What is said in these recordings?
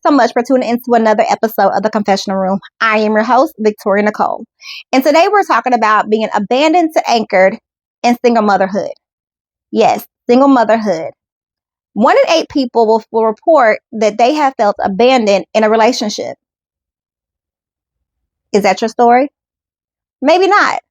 so much for tuning into another episode of The Confessional Room. I am your host, Victoria Nicole. And today we're talking about being abandoned to anchored in single motherhood. Yes, single motherhood. 1 in 8 people will report that they have felt abandoned in a relationship. Is that your story? Maybe not.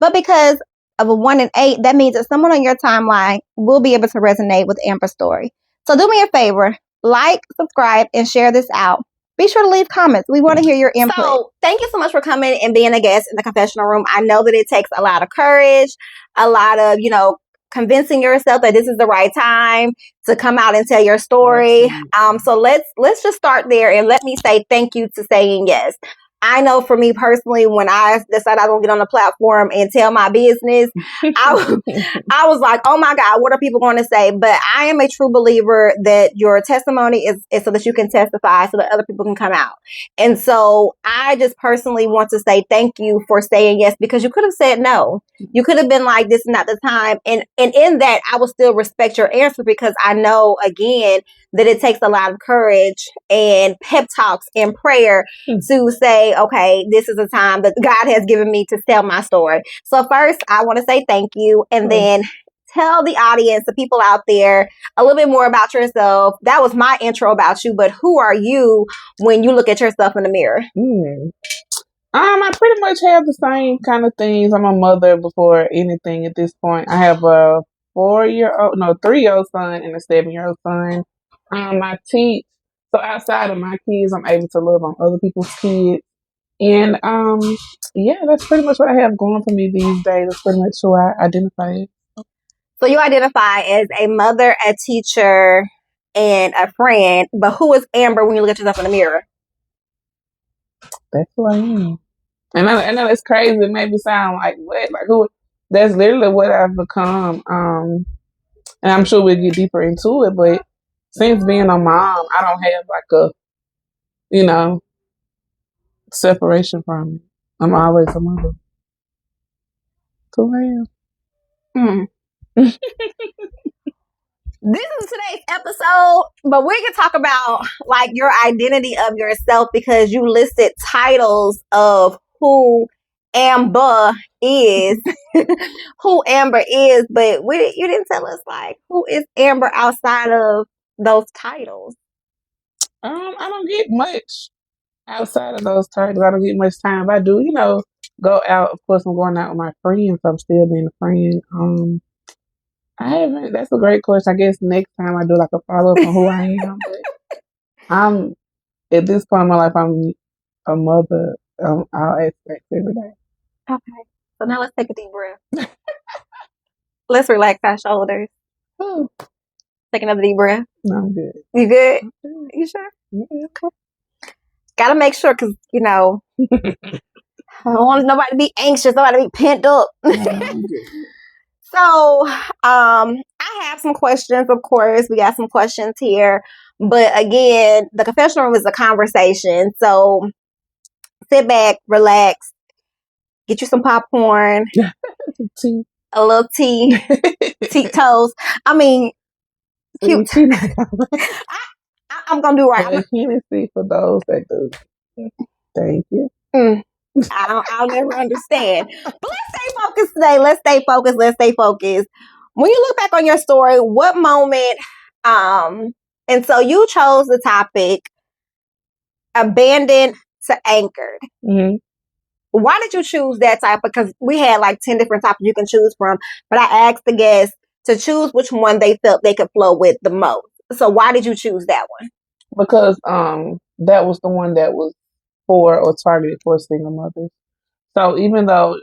But because of a 1 in 8, that means that someone on your timeline will be able to resonate with Amber's story. So do me a favor, like, subscribe, and share this out. Be sure to leave comments. We want to hear your input. So thank you so much for coming and being a guest in the confessional room. I know that it takes a lot of courage, a lot of, convincing yourself that this is the right time to come out and tell your story. So let's just start there and let me say thank you to saying yes. I know for me personally, when I decided I was going to get on the platform and tell my business, I was like, oh my God, what are people going to say? But I am a true believer that your testimony is so that you can testify so that other people can come out. And so I just personally want to say thank you for saying yes, because you could have said no. You could have been like, this is not the time. And in that, I will still respect your answer, because I know, again, that it takes a lot of courage and pep talks and prayer to say, okay, this is a time that God has given me to tell my story. So first, I want to say thank you. And then tell the audience, the people out there, a little bit more about yourself. That was my intro about you, but who are you when you look at yourself in the mirror? I pretty much have the same kind of things. I'm a mother before anything at this point. I have a 3-year-old son and a 7-year-old son. I teach. So outside of my kids, I'm able to love on other people's kids. And that's pretty much what I have going for me these days. That's pretty much who I identify as. So you identify as a mother, a teacher, and a friend. But who is Amber when you look at yourself in the mirror? That's who I am. And I know it's crazy. It made me sound like what? Like who? That's literally what I've become. And I'm sure we'll get deeper into it. But since being a mom, I don't have like a, separation from it. I'm always a mother. So I am. This is today's episode, but we can talk about like your identity of yourself, because you listed titles of who Amber is, who Amber is, but you didn't tell us like who is Amber outside of those titles. I don't get much outside of those titles. I don't get much time. If I do, go out. Of course, I'm going out with my friends. I'm still being a friend. I haven't. That's a great question. I guess next time I do like a follow up on who I am. But I'm at this point in my life, I'm a mother. All aspects every day. Okay, so now let's take a deep breath. Let's relax our shoulders. Take another deep breath. No, I'm good. You good? You sure? Yeah. Okay. Gotta make sure, because I don't want nobody to be anxious, nobody to be pent up. So, I have some questions, of course. We got some questions here. But again, the confessional room is a conversation. So, sit back, relax, get you some popcorn, a little tea, tea toast. I mean, cute. I'm going to do right. Hennessy for those that do. Thank you. I'll never understand. But let's stay focused today. Let's stay focused. When you look back on your story, what moment, and so you chose the topic, abandoned to anchored. Mm-hmm. Why did you choose that type? Because we had like 10 different topics you can choose from, but I asked the guests to choose which one they felt they could flow with the most. So why did you choose that one? Because that was the one that was for or targeted for single mothers. So even though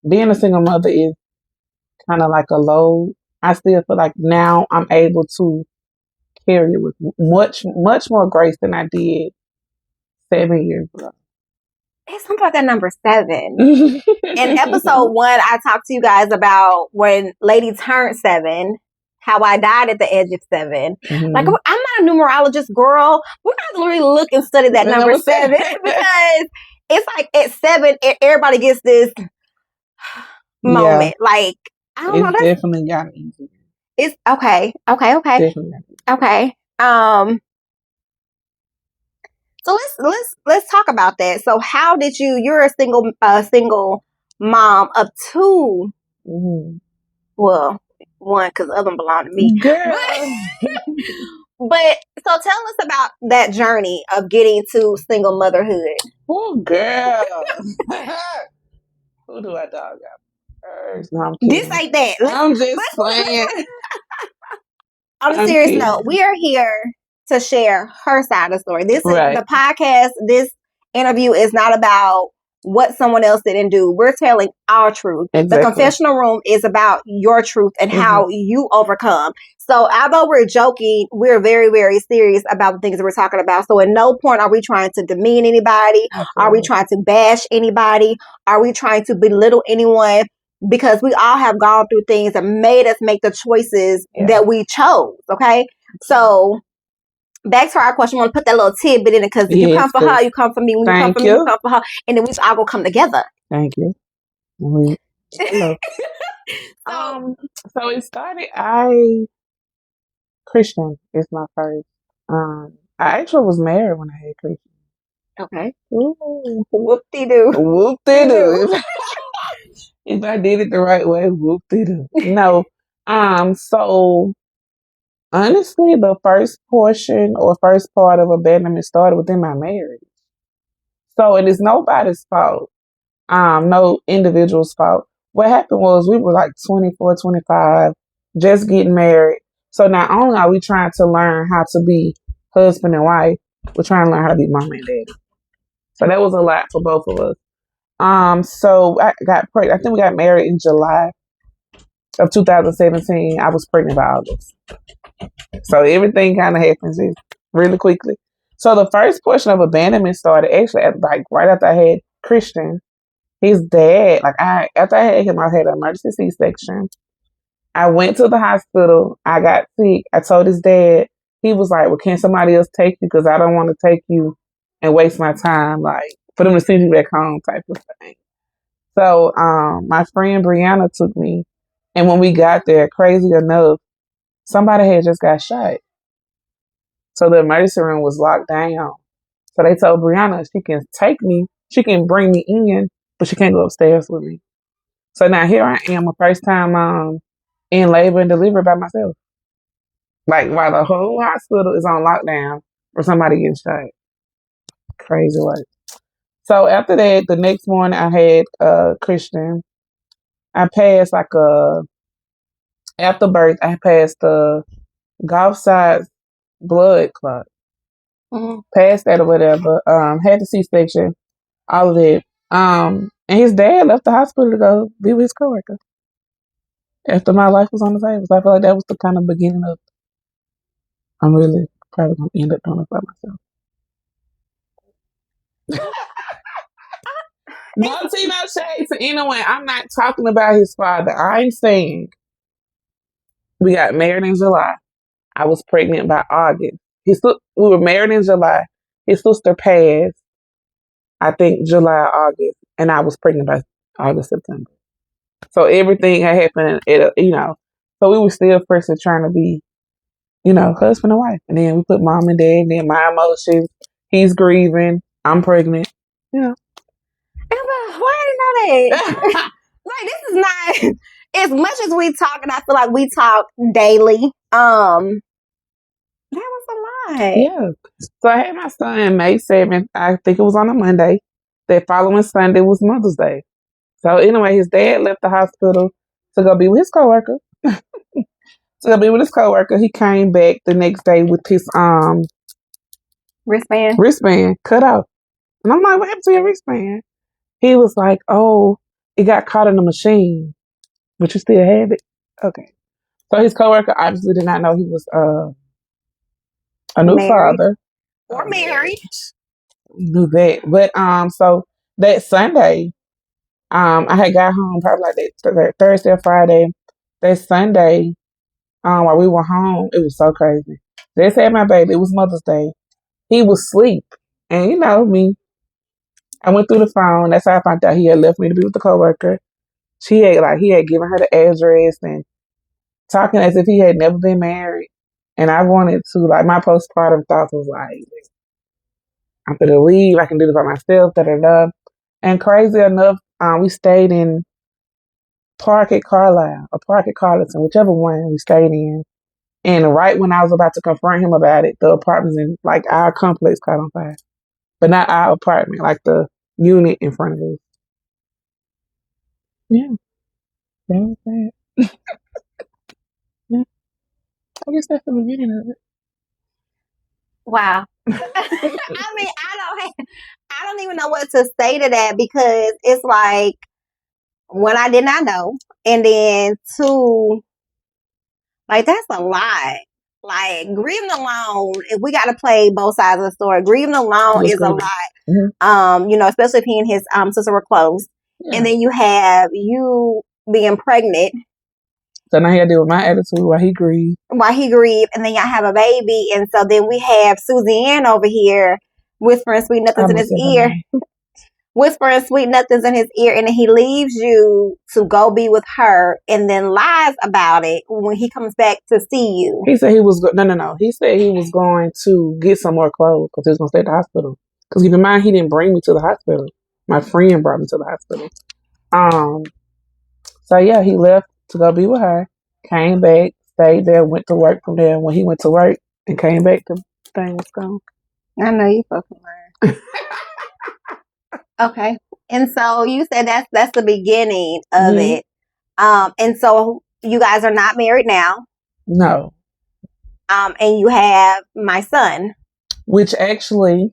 being a single mother is kind of like a load, I still feel like now I'm able to carry it with much more grace than I did 7 years ago. It's something like that number 7. In episode 1, I talked to you guys about when Lady turned 7, how I died at the edge of 7. Mm-hmm. Like, I'm not a numerologist, girl. We're going to really look and study that number 7 because it's like at 7, everybody gets this moment. Like, I don't know. It's definitely got easier. It's okay. Definitely. Okay. So let's talk about that. So how did you're a single mom of two, Mhm. well, one because the other one belonged to me. Girl. But so tell us about that journey of getting to single motherhood. Oh, girl. Who do I dog out first? No, I'm kidding. This ain't that. I'm just playing. On a I'm serious kidding. note, we are here to share her side of the story. This Right. the podcast, this interview is not about what someone else didn't do. We're telling our truth. Exactly. The confessional room is about your truth and how you overcome. So although we're joking, we're very, very serious about the things that we're talking about. So at no point are we trying to demean anybody. Absolutely. Are we trying to bash anybody? Are we trying to belittle anyone? Because we all have gone through things that made us make the choices that we chose. Okay. So back to our question, I want to put that little tidbit in it because if you come for her, you come for me. When you come for me, you come for her. And then we all gonna come together. Thank you. Hello. So it started, Christian is my first. I actually was married when I had Christian. Okay. Ooh. Whoop-de-doo. Whoop-de-doo. If I did it the right way, whoop-de-doo. No. So honestly, the first portion or first part of abandonment started within my marriage. So it is nobody's fault. No individual's fault. What happened was we were like 24, 25, just getting married. So not only are we trying to learn how to be husband and wife, we're trying to learn how to be mom and daddy. So that was a lot for both of us. So I got pregnant. I think we got married in July of 2017. I was pregnant by August. So everything kind of happens really quickly. So the first portion of abandonment started actually right after I had Christian. His dad, after I had him, I had an emergency C-section. I went to the hospital. I got sick. I told his dad. He was like, well, can somebody else take you? Because I don't want to take you and waste my time, like, for them to send you back home type of thing. So my friend Brianna took me. And when we got there, crazy enough, somebody had just got shot. So the emergency room was locked down. So they told Brianna she can take me, she can bring me in, but she can't go upstairs with me. So now here I am, a first time mom in labor and delivery by myself. Like while the whole hospital is on lockdown for somebody getting shot. Crazy work. So after that, the next morning I had Christian. I passed after birth, I passed the golf size blood clot. Passed that or whatever. Had the C-section, all of that. And his dad left the hospital to go be with his coworker. After my life was on the table. So I feel like that was the kind of beginning of I'm really probably gonna end up doing it by myself. No tea, no shade to anyone. I'm not talking about his father. I'm saying we got married in July. I was pregnant by August. We were married in July. His sister passed, I think, July, August, and I was pregnant by August, September. So everything had happened, so we were still first trying to be, husband and wife. And then we put mom and dad, and then my emotions, he's grieving, I'm pregnant, Amber, why didn't I know that? Like, this is not, as much as we talk, and I feel like we talk daily, that was a lot. Yeah. So I had my son May 7th. I think it was on a Monday. That following Sunday was Mother's Day. So anyway, his dad left the hospital to go be with his coworker. He came back the next day with his wristband cut off. And I'm like, what happened to your wristband? He was like, oh, it got caught in the machine. But you still have it? Okay. So his coworker obviously did not know he was a new father. Or married. Knew that. But so that Sunday, I had got home probably like that Thursday or Friday. That Sunday, while we were home, it was so crazy. Just had my baby. It was Mother's Day. He was asleep. And you know me. I went through the phone. That's how I found out he had left me to be with the coworker. He had given her the address and talking as if he had never been married. And I wanted to, my postpartum thoughts was like, I'm gonna leave. I can do this by myself. Da da da. And crazy enough, we stayed in Park at Carlisle or Park at Carlton, whichever one we stayed in. And right when I was about to confront him about it, the apartments in like our complex caught on fire, but not our apartment, like the unit in front of us. Yeah, that was that. Yeah, I guess that's the beginning of it. Wow. I mean, I don't even know what to say to that because it's like one, I did not know, and then two, like that's a lot. Like grieving alone, if we got to play both sides of the story, grieving alone is a lot. Mm-hmm. Especially if he and his sister were close, and then you have you being pregnant. So now he had to deal with my attitude while he grieved. And then y'all have a baby, and so then we have Suzanne over here whispering sweet nothings in his ear. Whispering sweet nothings in his ear, and then he leaves you to go be with her, and then lies about it when he comes back to see you. He said he was no. He said he was going to get some more clothes because he was going to stay at the hospital. Because keep in mind, he didn't bring me to the hospital. My friend brought me to the hospital. So yeah, he left to go be with her. Came back, stayed there, went to work from there. When he went to work and came back, the thing was gone. I know you fucking lying. Okay, and so you said that's the beginning of it. And so you guys are not married now. No. And you have my son. Which actually,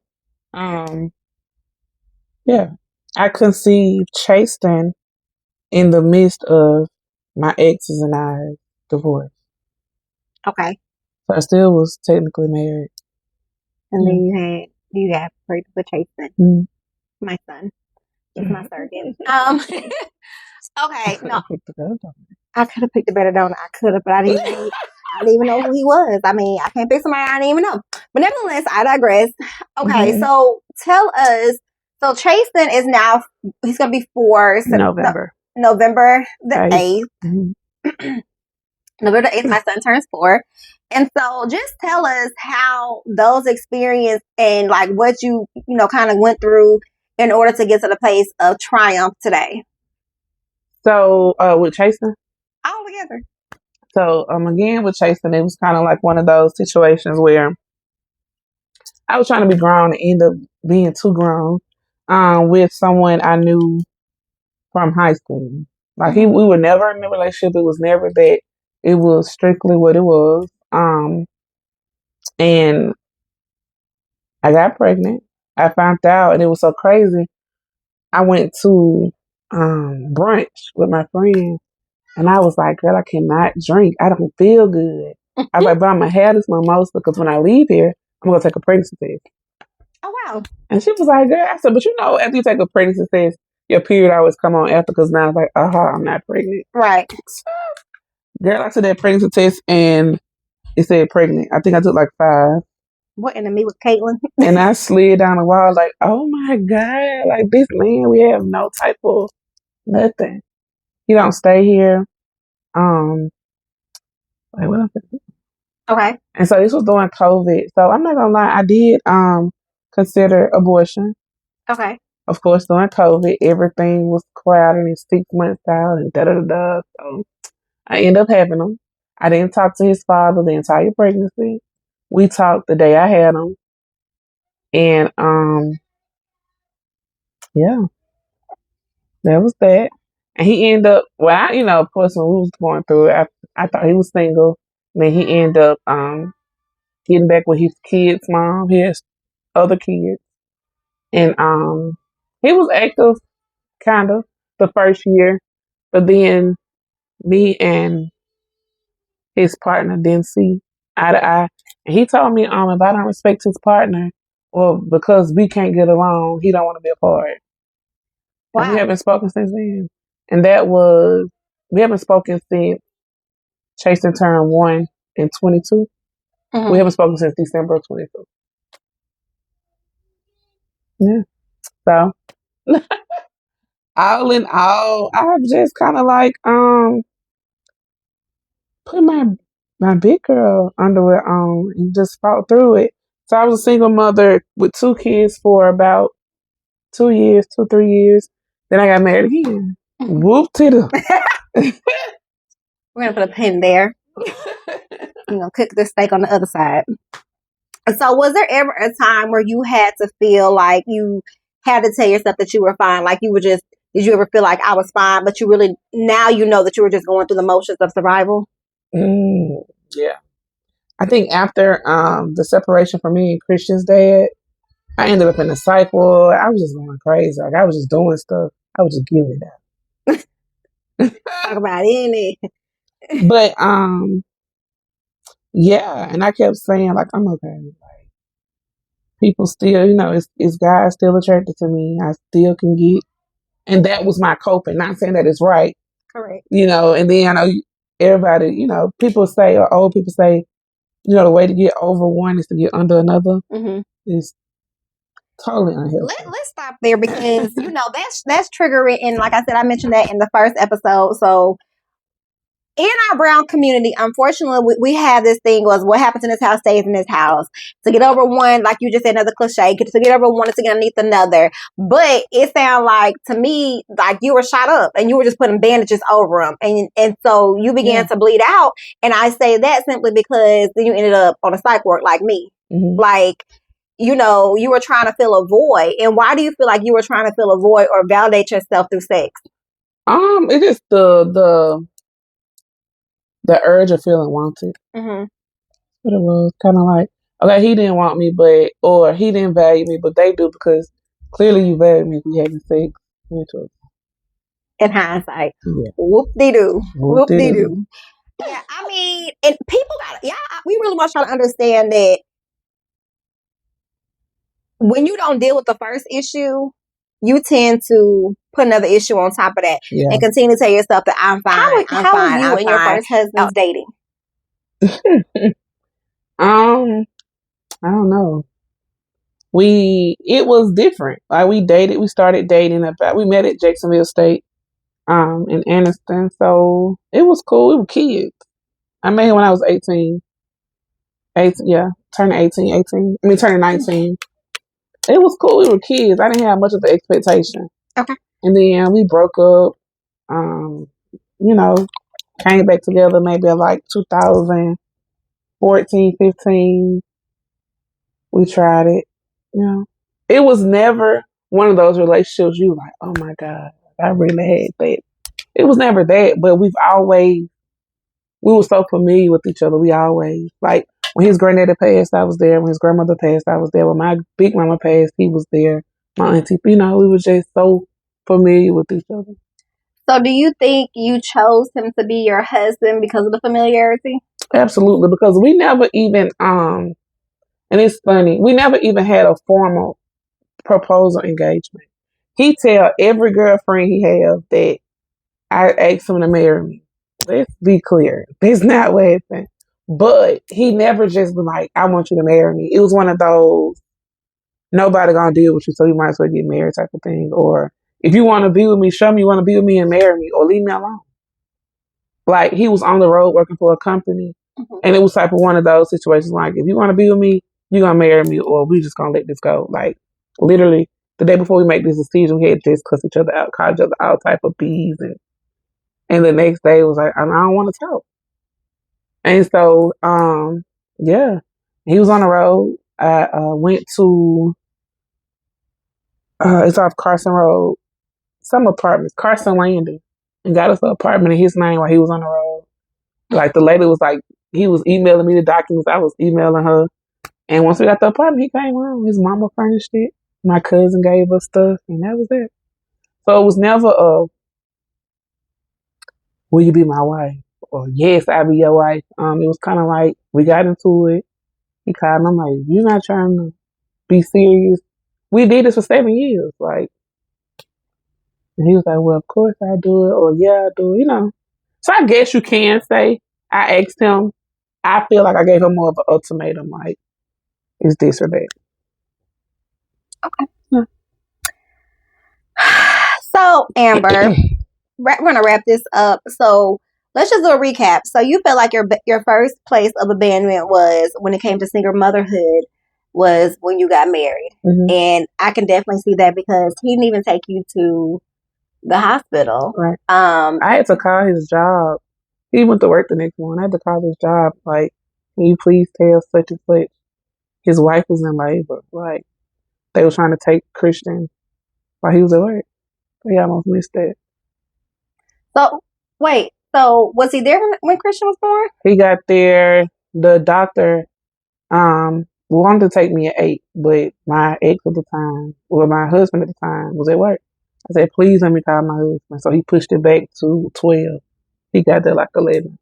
yeah, I conceived Chasten in the midst of my exes and I's divorce. Okay. So I still was technically married. And then you had prayed for Chasten, my son. He's my surrogate. Okay, no. I could have picked a better donor. I could have, but I didn't even know who he was. I mean, I can't pick somebody I didn't even know. But nevertheless, I digress. Okay, so tell us. So Chasten is now, he's going to be 4. November the 8th. November the 8th, my son turns 4. And so just tell us how those experiences and like what you kind of went through in order to get to the place of triumph today. So with Chasten? All together. So again with Chasten, it was kind of like one of those situations where I was trying to be grown and end up being too grown with someone I knew from high school. Like we were never in a relationship. It was never that. It was strictly what it was. And I got pregnant. I found out, and it was so crazy. I went to brunch with my friend, and I was like, "Girl, I cannot drink. I don't feel good." I was like, "But I'm gonna have this mimosa because when I leave here, I'm gonna take a pregnancy test." Oh wow! And she was like, "Girl," I said, "But you know, after you take a pregnancy test, your period always come on after." Because now it's like, I'm not pregnant. Right. Girl, I took that pregnancy test and it said pregnant. I think I took like 5. What, and me with Caitlin? And I slid down the wall like, oh my God, like this man, we have no type of nothing. He don't stay here. Like what else? Okay. And so this was during COVID. So I'm not gonna lie, I did consider abortion. Okay. Of course, during COVID, everything was crowded and 6 months out and da da da da. So I ended up having him. I didn't talk to his father the entire pregnancy. We talked the day I had him. And yeah, that was that. And he ended up, of course, when we was going through it, I thought he was single. Then he ended up getting back with his kids' mom. He has other kids. And he was active, kind of, the first year. But then me and his partner didn't see eye to eye. And he told me, if I don't respect his partner, well, because we can't get along, he don't want to be a part. Wow. And we haven't spoken since then. And we haven't spoken since Chasten turned 1 in 22. We haven't spoken since December of 22. Yeah. So, all in all, I've just kind of like, put my big girl underwear on and just fought through it. So I was a single mother with 2 kids for about 3 years. Then I got married again. Whoop titty. We're gonna put a pin there. Cook the steak on the other side. So was there ever a time where you had to feel like you had to tell yourself that you were fine? Like you were just, did you ever feel like I was fine, but you really, now you know that you were just going through the motions of survival? Yeah. I think after the separation from me and Christian's dad, I ended up in a psych ward. I was just going crazy. Like I was just doing stuff. I was just giving it out. Talk about it, innit? But yeah, and I kept saying like I'm okay. Like people still, it's guys still attracted to me. I still can get, and that was my coping. Not saying that it's right, Correct. And then I know everybody, people say, or old people say, the way to get over one is to get under another. Mm-hmm. It's totally unhealthy. Let's stop there because that's triggering, and like I said, I mentioned that in the first episode. So in our brown community, unfortunately, we have this thing was what happens in this house stays in this house. To get over one, like you just said, another cliche, to get over one is to get underneath another. But it sounds like, to me, like you were shot up and you were just putting bandages over them. And so you began to bleed out. And I say that simply because then you ended up on a psych ward like me. Mm-hmm. Like, you were trying to fill a void. And why do you feel like you were trying to fill a void or validate yourself through sex? It is the urge of feeling wanted. Mm-hmm. What it was, kind of like, okay, he didn't want me, or he didn't value me, but they do because clearly you value me if we having sex. In hindsight, whoop-de-doo. Whoop-de-doo. Yeah, I mean, and people we really must try to understand that when you don't deal with the first issue, you tend to put another issue on top of that and continue to tell yourself that I'm fine. How were you and your first husband's dating? I don't know. It was different. Like we started dating we met at Jacksonville State, in Anniston. So it was cool. We were kids. I met him when I was 18. Turning 19. It was cool. We were kids. I didn't have much of an expectation. Okay. And then we broke up. Came back together maybe like 2014, 15. We tried it. It was never one of those relationships you like, oh my God, I really had that. It was never that, but we were so familiar with each other. We always, like, when his granddaddy passed, I was there. When his grandmother passed, I was there. When my big mama passed, he was there. My auntie, we were just so familiar with each other. So do you think you chose him to be your husband because of the familiarity? Absolutely, because we never even, and it's funny, we never even had a formal proposal engagement. He tell every girlfriend he have that I asked him to marry me. Let's be clear. That's not what happened. But he never just been like, I want you to marry me. It was one of those, nobody gonna deal with you, so you might as well get married type of thing. Or if you want to be with me, show me you want to be with me and marry me, or leave me alone. Like, he was on the road working for a company, and it was type of one of those situations like, if you want to be with me, you're gonna marry me, or we just gonna let this go. Like, literally, the day before we make this decision, we had to just cuss each other out, call each other all type of B's, and the next day it was like, I don't want to talk. And so, he was on the road. I went to, it's off Carson Road, some apartments, Carson Landing, and got us an apartment in his name while he was on the road. Like, the lady was like, he was emailing me the documents, I was emailing her. And once we got the apartment, he came home. His mama furnished it. My cousin gave us stuff, and that was it. So it was never will you be my wife? Or yes, I'll be your wife. It was kind of like, we got into it. He called and I'm like, you're not trying to be serious. We did this for 7 years. Like, and he was like, well, of course I do it. Or yeah, I do it, So I guess you can say, I asked him, I feel like I gave him more of an ultimatum. Like, is this or that? Okay. Yeah. So, Amber, we're going to wrap this up. So let's just do a recap. So you felt like your first place of abandonment was when it came to single motherhood. was when you got married. And I can definitely see that because he didn't even take you to the hospital. Right. I had to call his job. He went to work the next morning. I had to call his job. Like, can you please tell such and such his wife was in labor? Like, they were trying to take Christian while he was at work. He almost missed that. So, wait. So, was he there when Christian was born? He got there. The doctor wanted to take me at 8, but my ex at the time, or my husband at the time, was at work. I said, please let me call my husband. So he pushed it back to 12. He got there like 11.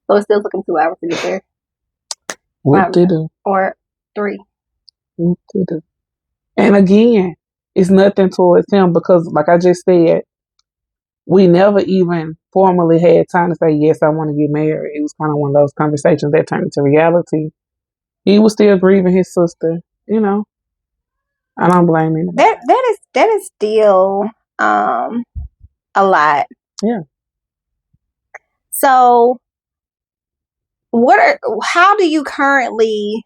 So it still took him 2 hours to get there? What to do? Or 3? What to do? And again, it's nothing towards him because, like I just said, we never even formally had time to say, yes, I want to get married. It was kind of one of those conversations that turned into reality. He was still grieving his sister, you know. I don't blame him. That is still a lot. Yeah. So how do you currently,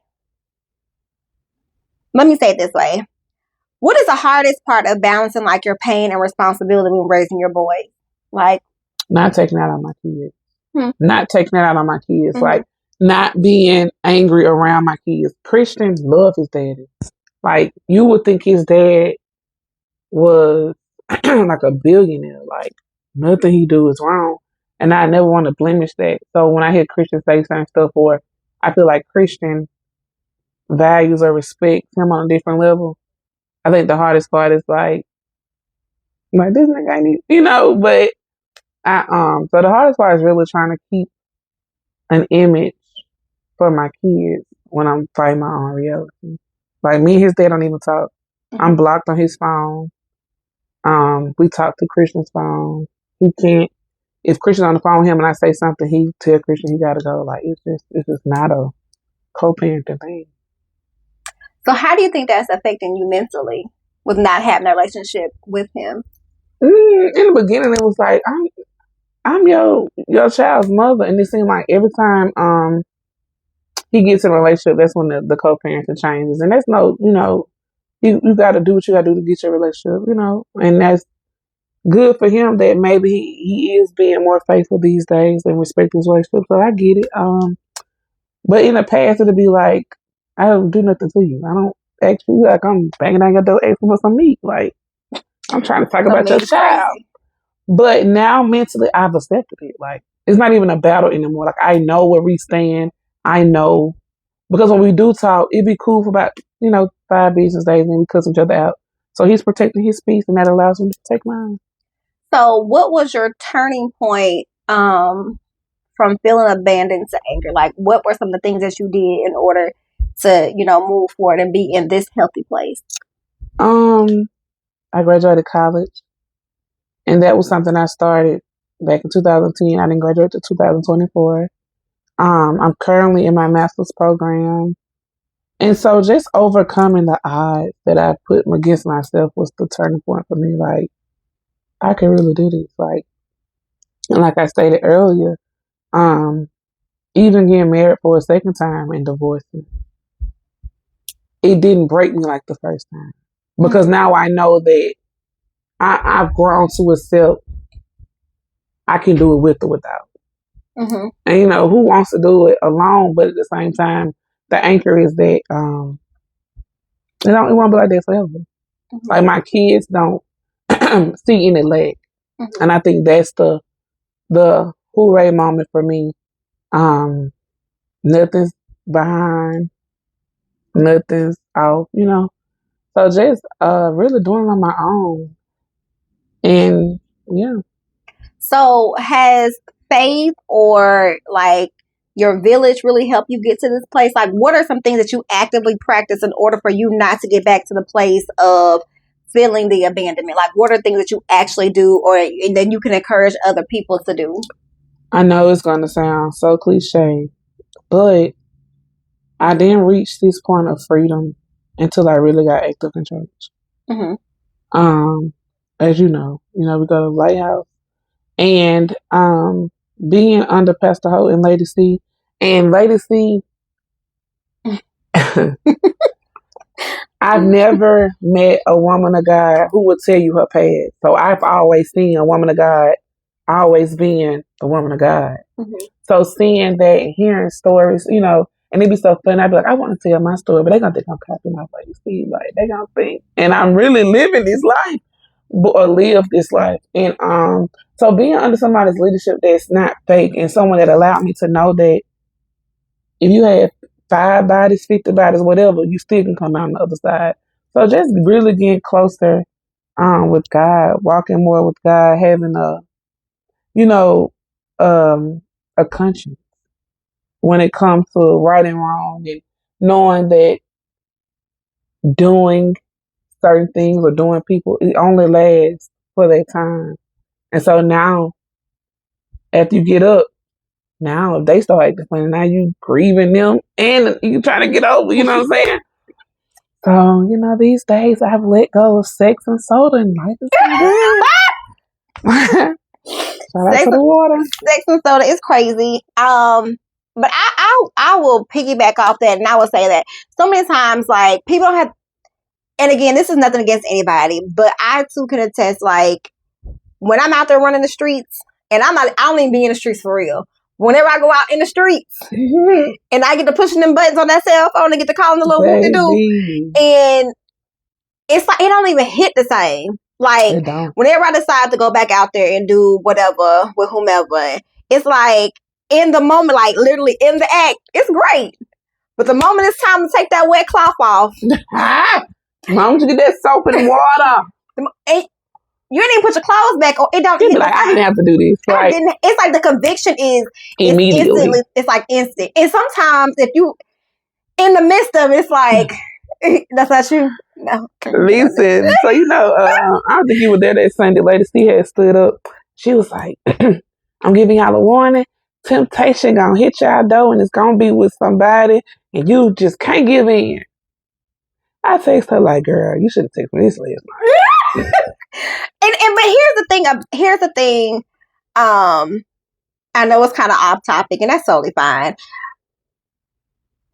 let me say it this way. What is the hardest part of balancing like your pain and responsibility when raising your boys? Like not taking that out on my kids. Not taking that out on my kids. Like not being angry around my kids. Christian love his daddy. Like you would think his dad was like a billionaire. Like nothing he do is wrong. And I never want to blemish that. So when I hear Christian say certain stuff, or I feel like Christian values or respects him on a different level, I think the hardest part is like this nigga ain't, you know. But so the hardest part is really trying to keep an image for my kids when I'm fighting my own reality. Like me and his dad don't even talk. I'm blocked on his phone. We talk to Christian's phone. He can't. If Christian's on the phone with him and I say something, he tell Christian he gotta go. Like it's just not a co-parenting thing. So how do you think that's affecting you mentally with not having a relationship with him? In the beginning, it was like I'm your child's mother, and it seemed like every time he gets in a relationship, that's when the co-parenting changes, and that's no, you know, you got to do what you got to do to get your relationship, you know, and that's good for him that maybe he is being more faithful these days and respect his relationship. So I get it. But in the past, it'd be like I don't do nothing to you. I don't ask you like I'm banging on your door asking for some meat. Like I'm trying to talk about your child. Crazy. But now mentally, I've accepted it. Like it's not even a battle anymore. Like I know where we stand. I know because when we do talk, it'd be cool for about 5 business days, and then we cuss each other out. So he's protecting his peace, and that allows him to protect mine. So, what was your turning point from feeling abandoned to anger? Like, what were some of the things that you did in order to, move forward and be in this healthy place? I graduated college, and that was something I started back in 2010. I didn't graduate to 2024. I'm currently in my master's program. And so just overcoming the odds that I put against myself was the turning point for me. Like, I can really do this. Like, and like I stated earlier, even getting married for a second time and divorcing, it didn't break me like the first time. Because now I know that I've grown to accept I can do it with or without. Mm-hmm. And who wants to do it alone? But at the same time, the anchor is that it won't be like that forever. Mm-hmm. Like my kids don't see any lag, and I think that's the hooray moment for me. Nothing's behind, nothing's off. So just really doing it on my own, and yeah. So has faith or like your village really help you get to this place? Like what are some things that you actively practice in order for you not to get back to the place of feeling the abandonment? Like what are things that you actually do or then you can encourage other people to do? I know it's going to sound so cliche, but I didn't reach this point of freedom until I really got active in church. Mm-hmm. As you know, we go to the Lighthouse. And being under Pastor Holt and Lady C. And Lady C, I've never met a woman of God who would tell you her past. So I've always seen a woman of God always being a woman of God. Mm-hmm. So seeing that and hearing stories, and it'd be so fun. I'd be like, I want to tell my story, but they're going to think I'm copying my face. See, like, they're going to think. And I'm really living this life or live this life. And so being under somebody's leadership that's not fake and someone that allowed me to know that if you have 5 bodies, 50 bodies, whatever, you still can come out on the other side. So just really getting closer with God, walking more with God, having a conscience when it comes to right and wrong, and knowing that doing certain things or doing people, it only lasts for that time. And so now, after you get up, now if they start acting funny, now you grieving them and you trying to get over, you know what I'm saying? So, these days I've let go of sex and soda and life is good. Shout out to the water. Sex and soda is crazy. But I will piggyback off that, and I will say that so many times, like, people don't have, and again, this is nothing against anybody, but I too can attest, like, when I'm out there running the streets, and I don't even be in the streets for real. Whenever I go out in the streets and I get to pushing them buttons on that cell phone and get to calling the little whoop-de-doo, and it's like, it don't even hit the same. Like, whenever I decide to go back out there and do whatever with whomever, it's like, in the moment, like, literally in the act, it's great. But the moment it's time to take that wet cloth off. Mom, you get that soap and water. You didn't even put your clothes back on. It don't. Be like, I didn't have to do this. Right? It's like the conviction is immediately. It's like instant. And sometimes if you in the midst of it, it's like, that's not you. No. Listen, so I don't think you were there that Sunday. Lady C had stood up. She was like, I'm giving y'all a warning. Temptation gonna hit y'all door, and it's gonna be with somebody, and you just can't give in. I text her like, girl, you should have texted me this last night. But here's the thing. I know it's kind of off topic, and that's totally fine.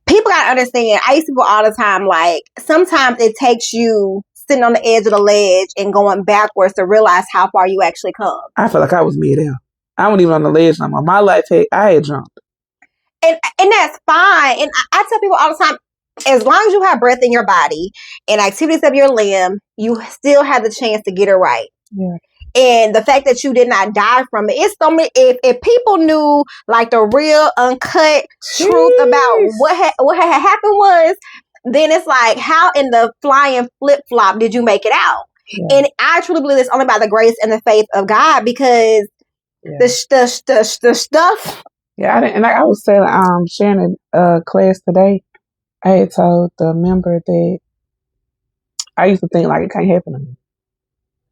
People gotta understand. I used to go all the time. Like, sometimes it takes you sitting on the edge of the ledge and going backwards to realize how far you actually come. I feel like I was mid-air. I wasn't even on the ledge no more. My life, I had jumped. And that's fine. And I tell people all the time, as long as you have breath in your body and activities of your limb, you still have the chance to get it right. Yeah. And the fact that you did not die from it, it's so many. If people knew, like, the real uncut truth about what had happened was, then it's like, how in the flying flip flop did you make it out? Yeah. And I truly believe it's only by the grace and the faith of God, because the stuff. Yeah, I was telling Shannon class today. I had told the member that I used to think like it can't happen to me.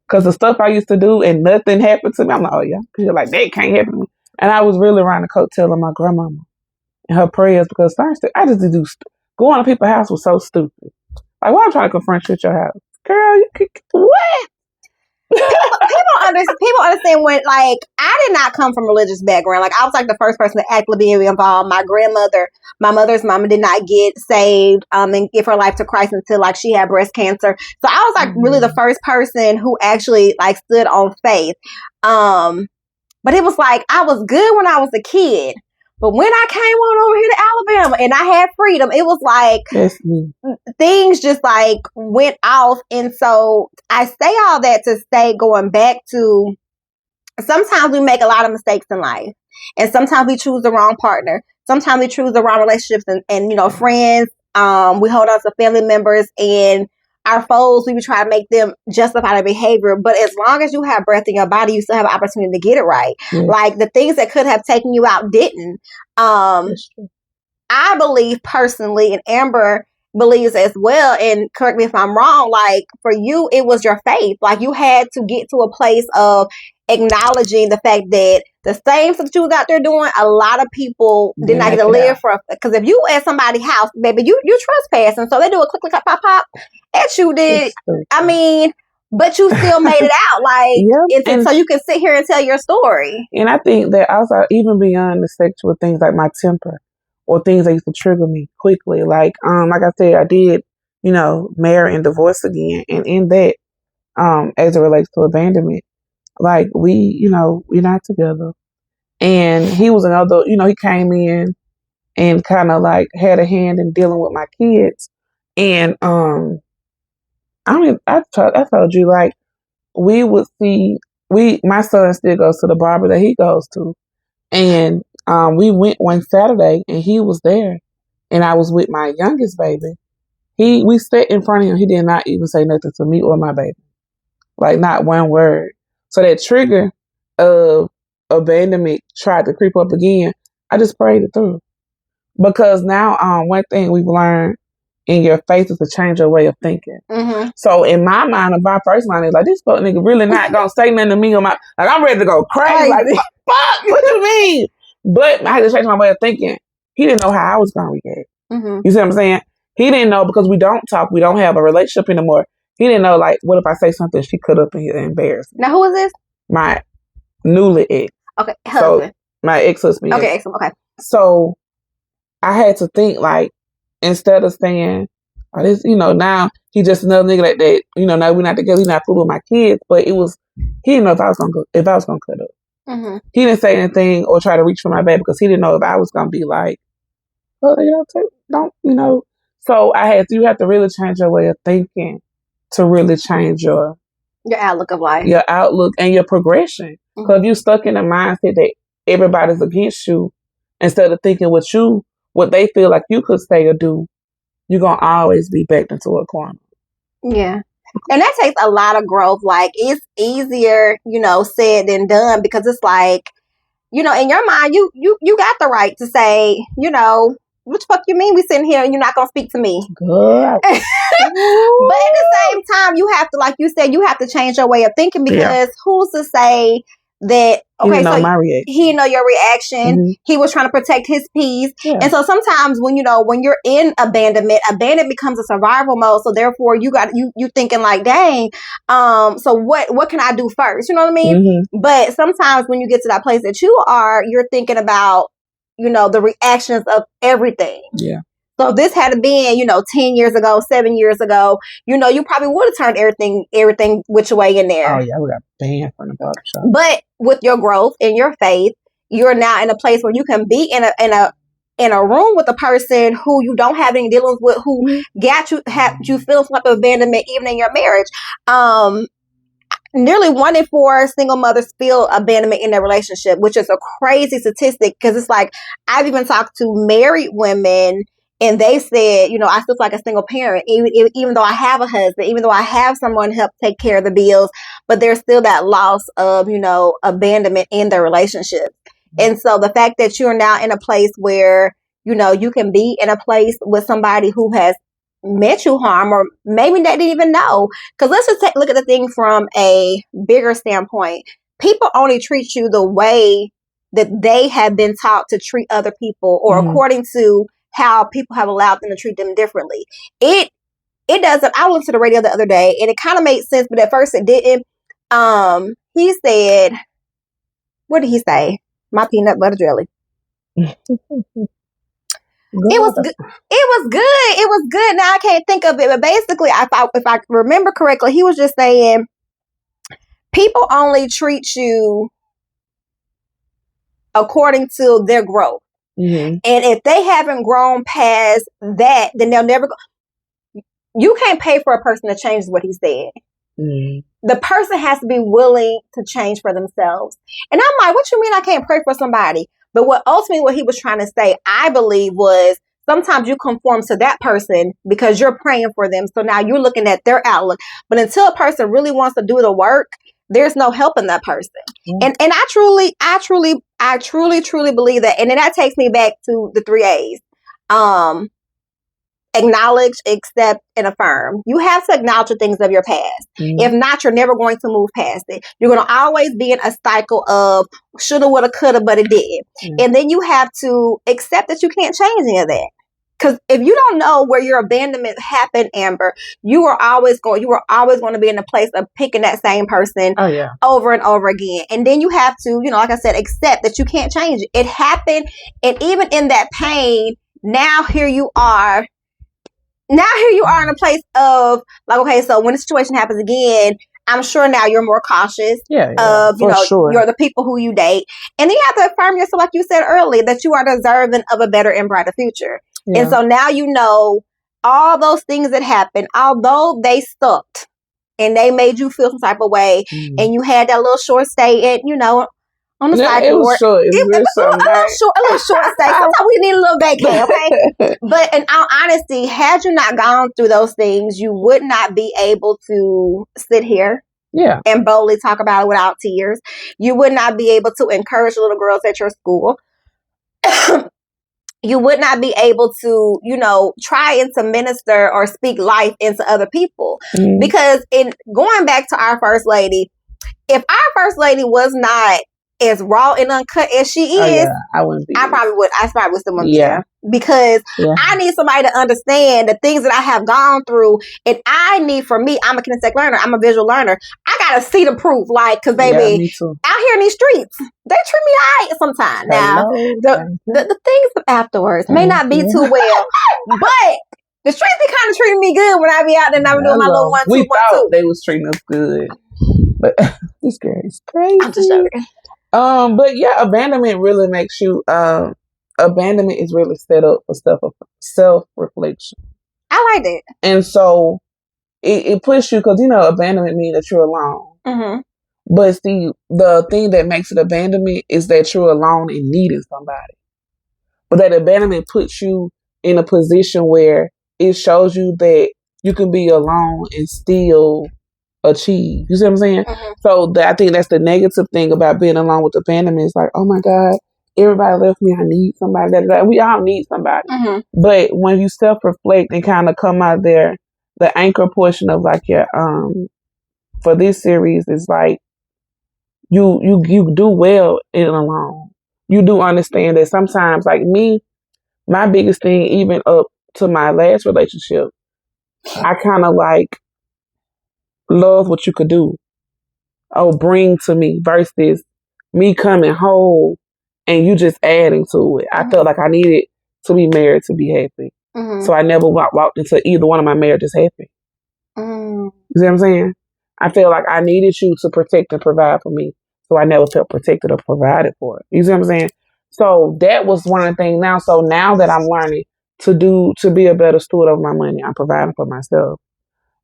Because the stuff I used to do and nothing happened to me, I'm like, oh yeah, people like, that can't happen to me. And I was really around the coattail of my grandmama and her prayers, because first I just did going to people's house was so stupid. Like, why I'm trying to confront you at your house? Girl, you could, what? People understand when, like, I did not come from a religious background. Like, I was like the first person to actively be involved. My mother's mama did not get saved and give her life to Christ until, like, she had breast cancer. So I was like really the first person who actually, like, stood on faith. But it was like, I was good when I was a kid. But when I came on over here to Alabama and I had freedom, it was like things just like went off. And so I say all that to say, going back to, sometimes we make a lot of mistakes in life, and sometimes we choose the wrong partner. Sometimes we choose the wrong relationships and friends. We hold on to family members, and our foes, we would try to make them justify their behavior. But as long as you have breath in your body, you still have an opportunity to get it right. Yeah. Like, the things that could have taken you out didn't. I believe personally, and Amber believes as well, and correct me if I'm wrong, like, for you, it was your faith. Like, you had to get to a place of acknowledging the fact that the same stuff that you was out there doing, a lot of people did not get to live for. Because if you at somebody's house, baby, you trespassing, so they do a click, click, pop, pop at you. Did I mean? But you still made it out, like, and so you can sit here and tell your story. And I think that also, even beyond the sexual things, like my temper, or things that used to trigger me quickly. Like I said, I did, marry and divorce again. And in that, as it relates to abandonment, like we're not together. And he was another, he came in and kind of like had a hand in dealing with my kids. And I told you, like, we would see, my son still goes to the barber that he goes to. And we went one Saturday and he was there. And I was with my youngest baby. We sat in front of him. He did not even say nothing to me or my baby. Like, not one word. So that trigger of abandonment tried to creep up again. I just prayed it through. Because now one thing we've learned in your faith is to change your way of thinking. Mm-hmm. So in my mind, my first mind is like, this fuck nigga really not gonna say nothing to me on my, like, I'm ready to go crazy. Like, fuck, what you mean? But I had to change my way of thinking. He didn't know how I was gonna react. Mm-hmm. You see what I'm saying? He didn't know, because we don't talk, we don't have a relationship anymore. He didn't know, like, what if I say something she could up and embarrass me? Now, who is this? My newly ex. Okay, husband. So, my ex-husband. Okay, excellent. Okay. So I had to think, like, instead of saying, oh, this, now he just another nigga that, now we're not together, he's not cool with my kids. But he didn't know if I was gonna cut up. Mm-hmm. He didn't say anything or try to reach for my baby, because he didn't know if I was gonna be like, well, don't. So you have to really change your way of thinking to really change your outlook of life, your outlook and your progression. Because if you're stuck in a mindset that everybody's against you, instead of thinking what they feel like you could say or do, you're going to always be backed into a corner. Yeah. And that takes a lot of growth. Like, it's easier, said than done, because it's like, in your mind, you got the right to say, what the fuck you mean we sitting here and you're not going to speak to me? Good. But at the same time, you have to, like you said, you have to change your way of thinking, because who's to say that, okay, he know my reaction. He know your reaction. Mm-hmm. He was trying to protect his peace. Yeah. And so sometimes when you're in abandonment becomes a survival mode. So therefore you thinking like, dang, so what can I do first? You know what I mean? Mm-hmm. But sometimes when you get to that place that you are, you're thinking about, the reactions of everything. Yeah. So if this had been, 10 years ago, 7 years ago, you probably would have turned everything which way in there. Oh, yeah, we got banned from the barbershop. But with your growth and your faith, you're now in a place where you can be in a room with a person who you don't have any dealings with, who have you feel some type of abandonment even in your marriage. Nearly 1 in 4 single mothers feel abandonment in their relationship, which is a crazy statistic, because it's like, I've even talked to married women and they said, I still feel like a single parent, even though I have a husband, even though I have someone to help take care of the bills, but there's still that loss of, abandonment in their relationship. Mm-hmm. And so the fact that you're now in a place where, you can be in a place with somebody who has meant you harm, or maybe they didn't even know. Because let's just look at the thing from a bigger standpoint. People only treat you the way that they have been taught to treat other people, or according to how people have allowed them to treat them differently. It doesn't. I listened to the radio the other day and it kind of made sense, but at first it didn't. He said, what did he say? My peanut butter jelly. It was good. It was good. Now I can't think of it, but basically, if I remember correctly, he was just saying people only treat you according to their growth. Mm-hmm. And if they haven't grown past that, then they'll never go. You can't pay for a person to change what he said. Mm-hmm. The person has to be willing to change for themselves. And I'm like, what you mean I can't pray for somebody? But what he was trying to say, I believe, was sometimes you conform to that person because you're praying for them. So now you're looking at their outlook. But until a person really wants to do the work, there's no helping that person. Mm-hmm. And I truly believe that. And then that takes me back to the 3 A's. Acknowledge, accept, and affirm. You have to acknowledge the things of your past. Mm-hmm. If not, you're never going to move past it. You're going to always be in a cycle of shoulda, woulda, coulda, but it didn't. Mm-hmm. And then you have to accept that you can't change any of that. Because if you don't know where your abandonment happened, Amber, you were always going to be in a place of picking that same person over and over again. And then you have to, like I said, accept that you can't change it. It happened. And even in that pain, now here you are in a place of like, okay, so when the situation happens again, I'm sure now you're more cautious of, you're the people who you date. And then you have to affirm yourself, like you said earlier, that you are deserving of a better and brighter future. Yeah. And so now all those things that happened, although they sucked and they made you feel some type of way, and you had that little short stay at, on the side. It was short. It was a little short stay. Sometimes we need a little vacay, okay? But in all honesty, had you not gone through those things, you would not be able to sit here and boldly talk about it without tears. You would not be able to encourage little girls at your school. You would not be able to, try and to minister or speak life into other people. Because in going back to our first lady, if our first lady was not as raw and uncut as she is, I wouldn't be. I probably would still want to be there. Because I need somebody to understand the things that I have gone through, and I need, for me, I'm a kinesthetic learner, I'm a visual learner. I gotta see the proof, like, because baby, me too. out here in these streets, they treat me alright sometimes. Now, the things afterwards may not be too well, but the streets be kind of treating me good when I be out there and I'm doing my little 1, 2, 1, 2. We thought they was treating us good, but this girl is crazy. I'm just joking. But yeah, abandonment really makes you. Abandonment is really set up for self-reflection. I like it, and so it puts you, because abandonment means that you're alone. Mm-hmm. But see, the thing that makes it abandonment is that you're alone and needing somebody. But that abandonment puts you in a position where it shows you that you can be alone and still achieve. You see what I'm saying? Mm-hmm. So I think that's the negative thing about being alone with abandonment. It's like, oh my God, everybody left me. I need somebody. We all need somebody. Mm-hmm. But when you self-reflect and kind of come out there, the anchor portion of like your for this series is like you do well in alone. You do understand that sometimes, like me, my biggest thing, even up to my last relationship, I kind of like love what you could do. Bring to me versus me coming whole and you just adding to it. I felt like I needed to be married to be happy. Mm-hmm. So I never walked into either one of my marriages happy. Mm-hmm. You see what I'm saying? I feel like I needed you to protect and provide for me. So I never felt protected or provided for. You see what I'm saying? So that was one of the things now. So now that I'm learning to be a better steward of my money, I'm providing for myself.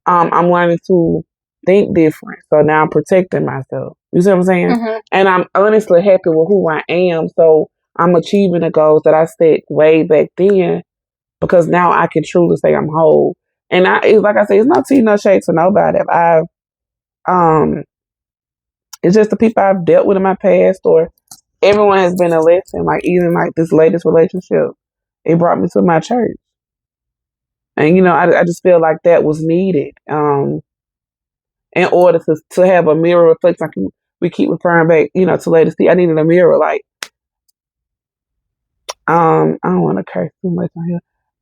I'm learning to think different. So now I'm protecting myself. You see what I'm saying? Mm-hmm. And I'm honestly happy with who I am. So I'm achieving the goals that I set way back then, because now I can truly say I'm whole. And like I say, it's no tea, no shade to nobody. It's just the people I've dealt with in my past, or everyone has been a lesson. Like even like this latest relationship, it brought me to my church. And I just feel like that was needed. In order to have a mirror reflect, like we keep referring back, to latest. I needed a mirror. Like, I don't want to curse too much on here.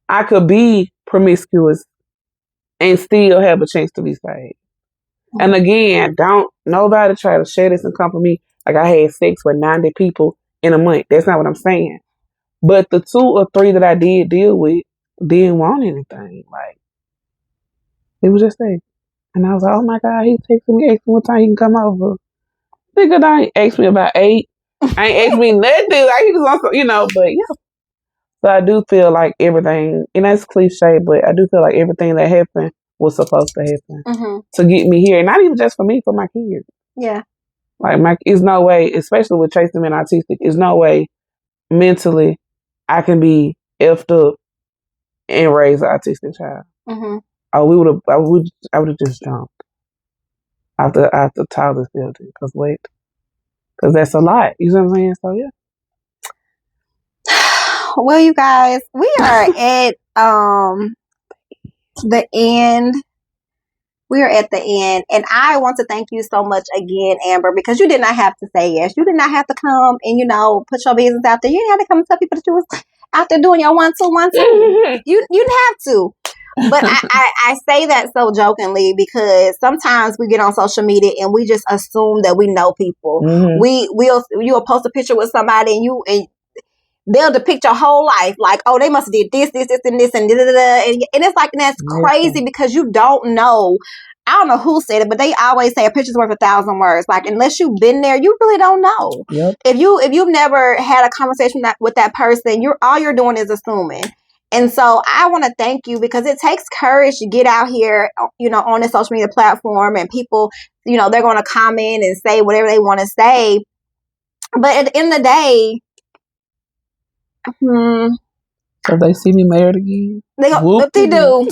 I could be promiscuous and still have a chance to be saved. Mm-hmm. And again, don't nobody try to share this and come for me like I had sex with 90 people in a month. That's not what I'm saying. But the 2 or 3 that I did deal with didn't want anything. Like, it was just that. And I was like, oh my God, he texted me, asked me what time he can come over. Nigga, I ain't asked me about 8. I ain't asked me nothing. Like, he just wants to, but yeah. So I do feel like everything, and that's cliche, but I do feel like everything that happened was supposed to happen to get me here. And not even just for me, for my kids. Yeah. Like, it's no way, especially with Tracy being autistic, it's no way mentally I can be effed up and raise an autistic child. Mm-hmm. I would have just jumped out the tallest building. Because that's a lot. You know what I'm saying? So yeah. Well, you guys, we are at the end. We are at the end, and I want to thank you so much again, Amber, because you did not have to say yes. You did not have to come and put your business out there. You didn't have to come and tell people that you was out there doing your 1 2 1 2. You didn't have to. But I say that so jokingly because sometimes we get on social media and we just assume that we know people. You'll post a picture with somebody and they'll depict your whole life like, oh, they must have did this, and this, and da-da-da. And it's like, that's crazy because you don't know. I don't know who said it, but they always say a picture's worth 1,000 words. Like, unless you've been there, you really don't know. Yep. If you've never had a conversation with that person, all you're doing is assuming. And so I want to thank you because it takes courage to get out here, on the social media platform, and people, they're going to comment and say whatever they want to say. But at the end of the day, so they see me married again. They go, whoop-de-doo.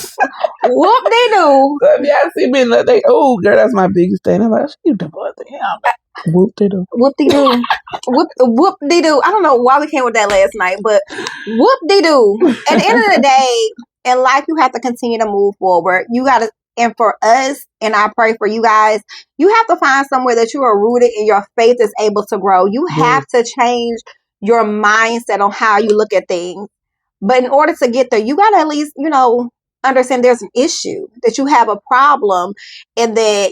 Whoop-de-doo. So if y'all see me, they, oh, girl, that's my biggest thing. I'm like, you the mother him. Whoop-de-doo. Whoop-de-doo. Whoop-de-doo. I don't know why we came with that last night, but whoop-de-doo. At the end of the day, in life, you have to continue to move forward. You got to, and for us, and I pray for you guys, you have to find somewhere that you are rooted and your faith is able to grow. You have to change your mindset on how you look at things. But in order to get there, you got to at least, understand there's an issue, that you have a problem, and that,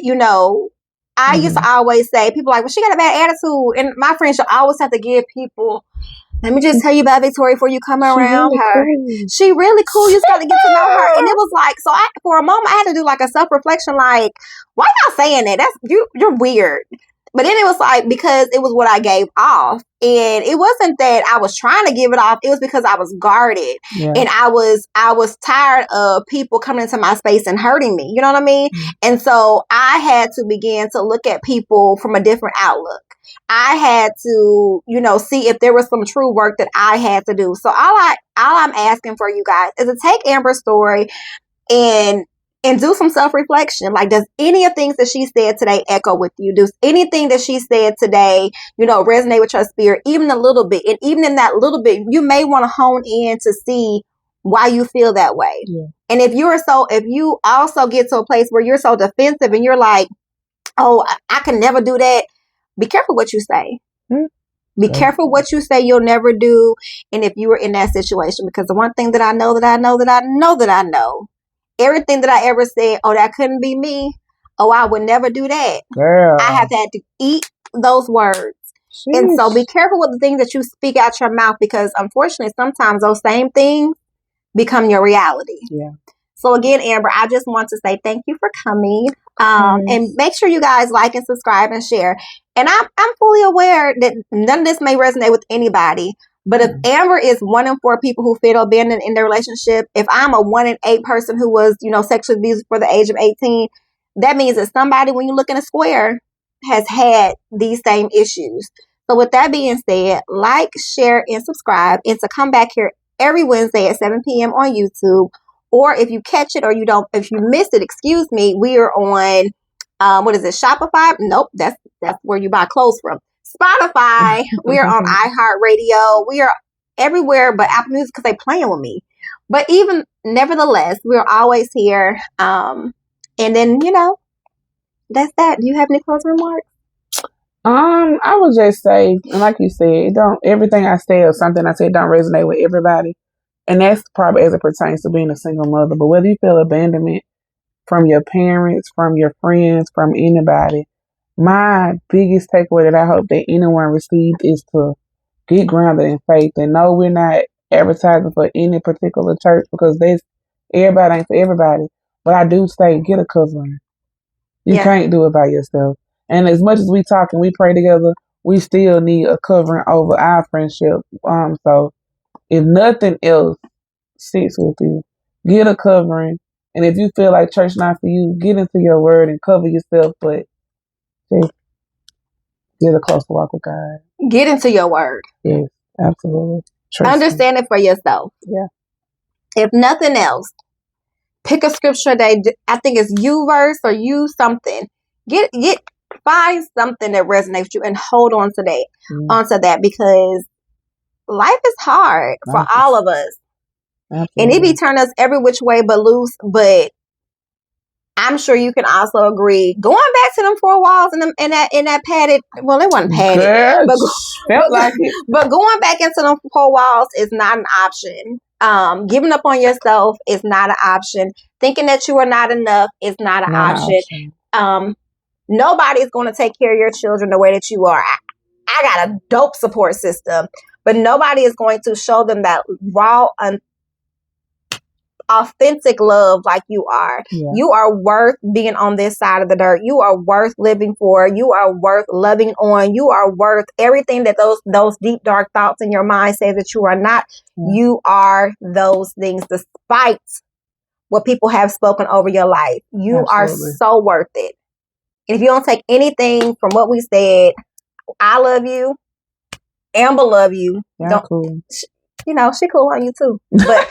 I used to always say, people are like, well, she got a bad attitude. And my friends should always have to give people, let me just tell you about Victoria before you come around her. Cool. She really cool. You just got to get to know her. And it was like, so for a moment, I had to do like a self-reflection, like, why y'all saying that? You're weird. But then it was like, because it was what I gave off. And it wasn't that I was trying to give it off. It was because I was guarded. Yeah. And I was tired of people coming into my space and hurting me. You know what I mean? Mm-hmm. And so I had to begin to look at people from a different outlook. I had to, see if there was some true work that I had to do. So all I'm asking for you guys is to take Amber's story and do some self-reflection. Like, does any of the things that she said today echo with you? Does anything that she said today, resonate with your spirit, even a little bit? And even in that little bit, you may want to hone in to see why you feel that way. Yeah. And if you also get to a place where you're so defensive and you're like, oh, I can never do that, be careful what you say. Mm-hmm. Be careful what you say you'll never do. And if you were in that situation, because the one thing that I know, everything that I ever said, oh, that couldn't be me. Oh, I would never do that. Girl. I have had to eat those words. Sheesh. And so be careful with the things that you speak out your mouth, because unfortunately, sometimes those same things become your reality. Yeah. So again, Amber, I just want to say thank you for coming. And make sure you guys like and subscribe and share. And I'm fully aware that none of this may resonate with anybody. But if Amber is 1 in 4 people who feel abandoned in their relationship, if I'm a 1 in 8 person who was, sexually abused before the age of 18, that means that somebody, when you look in a square, has had these same issues. So with that being said, like, share, and subscribe, and to come back here every Wednesday at 7 p.m. on YouTube. Or if you catch it if you missed it, excuse me, we are on, Shopify? Nope, that's where you buy clothes from. Spotify. We are on iHeartRadio. We are everywhere but Apple Music because they playing with me. But even nevertheless, we're always here. And then, that's that. Do you have any closing remarks? I would just say, like you said, everything I say or something I said don't resonate with everybody. And that's probably as it pertains to being a single mother. But whether you feel abandonment from your parents, from your friends, from anybody, my biggest takeaway that I hope that anyone received is to get grounded in faith. And no, we're not advertising for any particular church, because everybody ain't for everybody. But I do say, get a covering. You can't do it by yourself. And as much as we talk and we pray together, we still need a covering over our friendship. So if nothing else sits with you, get a covering. And if you feel like church not for you, get into your word and cover yourself. But just get a closer walk with God. Get into your word. Yes, absolutely. Understand it for yourself. Yeah. If nothing else, pick a scripture that I think is you verse or you something. Find something that resonates with you and hold on to that. Onto that, because life is hard for all of us. Absolutely. And it be turning us every which way but loose. But I'm sure you can also agree. Going back to them four walls in that padded, well, it wasn't padded, Girl, but, felt like it. But going back into them four walls is not an option. Giving up on yourself is not an option. Thinking that you are not enough is not an option. Nobody's going to take care of your children the way that you are. I got a dope support system, but nobody is going to show them that raw, authentic love like you are. Yeah. You are worth being on this side of the dirt. You are worth living for. You are worth loving on. You are worth everything that those deep, dark thoughts in your mind say that you are not. Yeah. You are those things despite what people have spoken over your life. You are so worth it. And if you don't take anything from what we said, I love you. Amber love you. Cool. You know, she cool on you too. But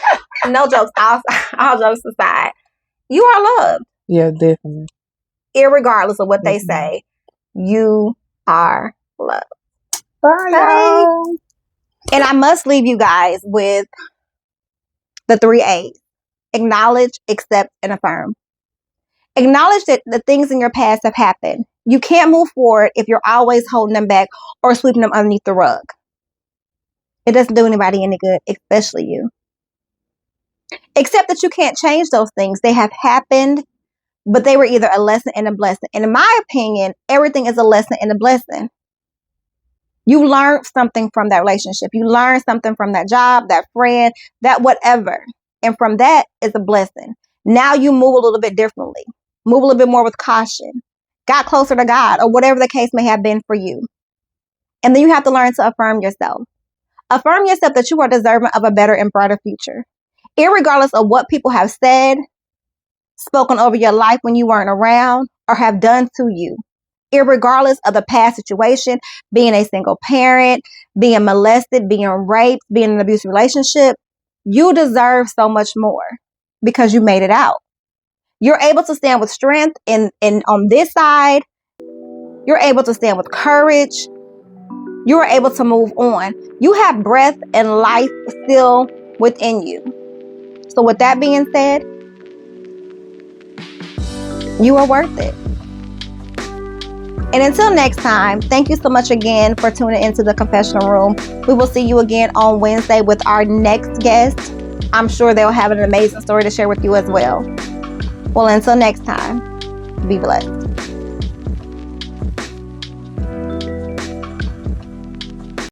no jokes, all jokes aside, you are loved. Yeah, definitely. Irregardless of what they say, you are loved. Bye, y'all. And I must leave you guys with the 3 A's. Acknowledge, accept, and affirm. Acknowledge that the things in your past have happened. You can't move forward if you're always holding them back or sweeping them underneath the rug. It doesn't do anybody any good, especially you. Accept that you can't change those things. They have happened, but they were either a lesson and a blessing. And in my opinion, everything is a lesson and a blessing. You learned something from that relationship. You learned something from that job, that friend, that whatever. And from that is a blessing. Now you move a little bit differently. Move a little bit more with caution. Got closer to God, or whatever the case may have been for you. And then you have to learn to affirm yourself. Affirm yourself that you are deserving of a better and brighter future. Irregardless of what people have said, spoken over your life when you weren't around, or have done to you. Irregardless of the past situation, being a single parent, being molested, being raped, being in an abusive relationship, you deserve so much more because you made it out. You're able to stand with strength and on this side, you're able to stand with courage. You are able to move on. You have breath and life still within you. So with that being said, you are worth it. And until next time, thank you so much again for tuning into the Confessional Room. We will see you again on Wednesday with our next guest. I'm sure they'll have an amazing story to share with you as well. Well, until next time, be blessed.